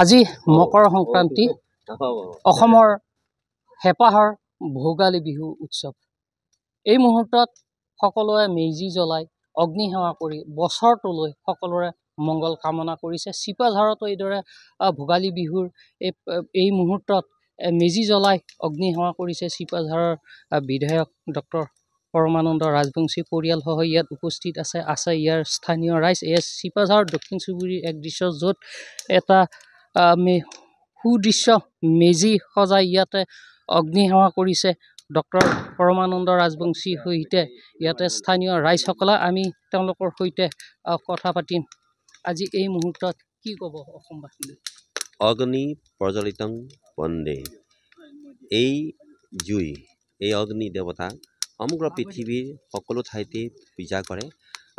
আজি মকৰ সংক্ৰান্তি অসমৰ হেঁপাহৰ ভোগালী বিহু উৎসৱ। এই মুহূৰ্তত সকলোৱে মেজি জ্বলাই অগ্নি সেৱা কৰি বছৰটোলৈ সকলোৰে মংগল কামনা কৰিছে। চিপাঝাৰতো এইদৰে ভোগালী বিহুৰ এই মুহূৰ্তত মেজি জ্বলাই অগ্নি সেৱা কৰিছে চিপাঝাৰৰ বিধায়ক ডক্টৰ পৰমানন্দ ৰাজবংশী পৰিয়ালসহ ইয়াত উপস্থিত আছে ইয়াৰ স্থানীয় ৰাইজ। এয়া চিপাঝাৰৰ দক্ষিণ চুবুৰীৰ এক দৃশ্য, য'ত এটা সুদৃশ্য মেজি সজাই ইয়াতে অগ্নি সেৱা কৰিছে ডক্টৰ পৰমানন্দ ৰাজবংশীৰ সৈতে ইয়াতে স্থানীয় ৰাইজসকলে। আমি তেওঁলোকৰ সৈতে কথা পাতিম। আজি এই মুহূৰ্তত কি ক'ব অসমবাসীলৈ? অগ্নি প্ৰজ্বলিতং বন্দে। এই জুই, এই অগ্নি দেৱতা সমগ্ৰ পৃথিৱীৰ সকলো ঠাইতে পূজা কৰে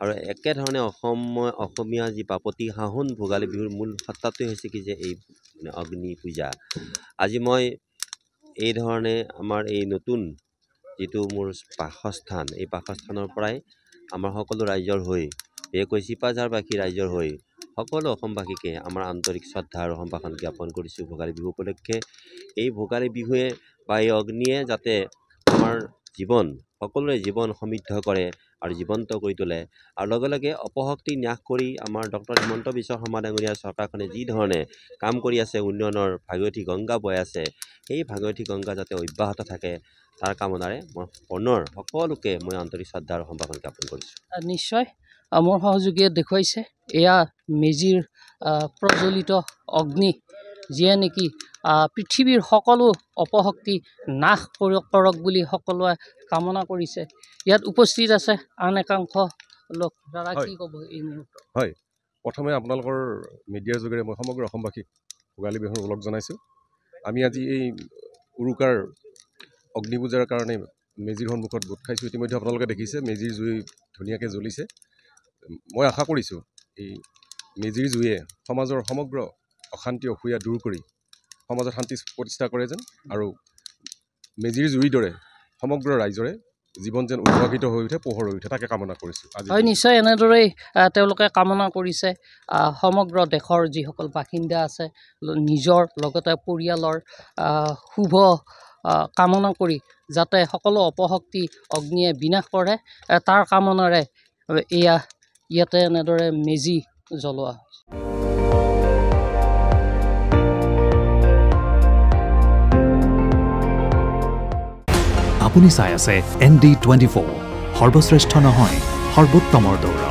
আৰু একেধৰণে অসমীয়া যি বাপতি সাহোন ভোগালী বিহুৰ মূল সত্তাটোৱে হৈছে কি যে এই অগ্নি পূজা। আজি মই এই ধৰণে আমাৰ এই নতুন যিটো মোৰ বাসস্থান, এই বাসস্থানৰ পৰাই আমাৰ সকলো ৰাইজৰ হৈ, বিশেষকৈ চিপাঝাৰবাসী ৰাইজৰ হৈ সকলো অসমবাসীকে আমাৰ আন্তৰিক শ্ৰদ্ধা আৰু সম্ভাষণ জ্ঞাপন কৰিছোঁ ভোগালী বিহু উপলক্ষে। এই ভোগালী বিহুৱে বা এই অগ্নিয়ে যাতে আমাৰ জীৱন, সকলোৰে জীৱন সমৃদ্ধ কৰে আৰু জীৱন্ত কৰি তোলে আৰু লগে লগে অপশক্তি ন্যাস কৰি আমাৰ ডক্টৰ হিমন্ত বিশ্ব শৰ্মা ডাঙৰীয়াৰ চৰকাৰখনে যি ধৰণে কাম কৰি আছে, উন্নয়নৰ ভাগীৰথী গংগা বৈ আছে, সেই ভাগীৰথী গংগা যাতে অব্যাহত থাকে তাৰ কামনাৰে মই পুনৰ সকলোকে মই আন্তৰিক শ্ৰদ্ধা আৰু সম্ভাষণ জ্ঞাপন কৰিছোঁ। নিশ্চয় মোৰ সহযোগীয়ে দেখুৱাইছে এয়া মেজিৰ প্ৰজ্বলিত অগ্নি, যিয়ে নেকি পৃথিৱীৰ সকলো অপশক্তি নাশ কৰক বুলি সকলোৱে কামনা কৰিছে। ইয়াত উপস্থিত আছে আন একাংশ লোক। দাদা কি ক'ব এই মুহূৰ্তত? হয়, প্ৰথমে আপোনালোকৰ মিডিয়াৰ যোগেৰে মই সমগ্ৰ অসমবাসীক ভোগালী বিহুৰ ওলগ জনাইছোঁ। আমি আজি এই উৰুকাৰ অগ্নি পূজাৰ কাৰণে মেজিৰ সন্মুখত গোট খাইছোঁ। ইতিমধ্যে আপোনালোকে দেখিছে মেজিৰ জুই ধুনীয়াকৈ জ্বলিছে। মই আশা কৰিছোঁ এই মেজিৰ জুয়ে সমাজৰ সমগ্ৰ অশান্তি অসূয়া দূৰ কৰি সমাজত শান্তি প্ৰতিষ্ঠা কৰে যেন, আৰু মেজিৰ জুইৰ দৰে সমগ্ৰ ৰাইজৰে জীৱন যেন উদ্ভাৱিত হৈ উঠে, পোহৰ হৈ উঠে, তাকে কামনা কৰিছোঁ। হয়, নিশ্চয় এনেদৰেই তেওঁলোকে কামনা কৰিছে। সমগ্ৰ দেশৰ যিসকল বাসিন্দা আছে নিজৰ লগতে পৰিয়ালৰ শুভ কামনা কৰি যাতে সকলো অপশক্তি অগ্নিয়ে বিনাশ কৰে তাৰ কামনাৰে ইয়াতে এনেদৰে মেজি জ্বলোৱা হৈছে। আপুনি চাই আছে ND24, সৰ্বশ্ৰেষ্ঠ নহয় সৰ্বোত্তমৰ দৌৰা।